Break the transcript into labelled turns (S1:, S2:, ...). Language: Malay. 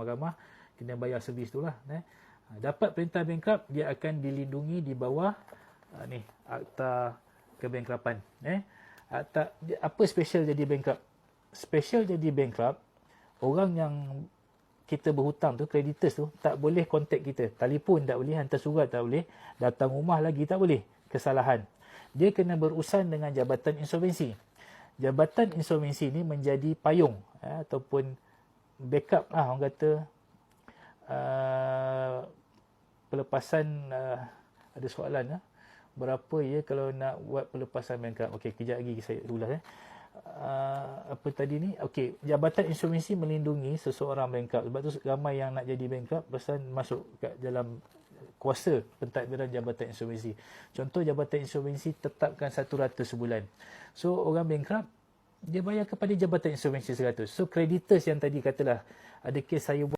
S1: ramah kena bayar servis tu lah. Dapat perintah bankrupt, dia akan dilindungi di bawah ni akta kebankrapan. Akta, apa special jadi bankrupt? Special jadi bankrupt, orang yang kita berhutang tu, creditors tu, tak boleh contact kita. Telefon tak boleh, hantar surat tak boleh, datang rumah lagi tak boleh. Kesalahan. Dia kena berurusan dengan Jabatan Insolvensi. Jabatan Insolvensi ni menjadi payung ataupun backup lah, orang kata pelepasan. Ada soalan berapa ya kalau nak buat pelepasan bankrupt? Okey, kejap lagi saya ulas. Apa tadi ni? Okey, Jabatan Insolvensi melindungi seseorang bankrupt. Sebab tu ramai yang nak jadi bankrupt pasal masuk kat dalam kuasa pentadbiran Jabatan Insolvensi. Contoh, Jabatan Insolvensi tetapkan 100 sebulan. So orang bankrupt, dia bayar kepada Jabatan Insolvensi 100. So creditors yang tadi katalah ada kes saya buat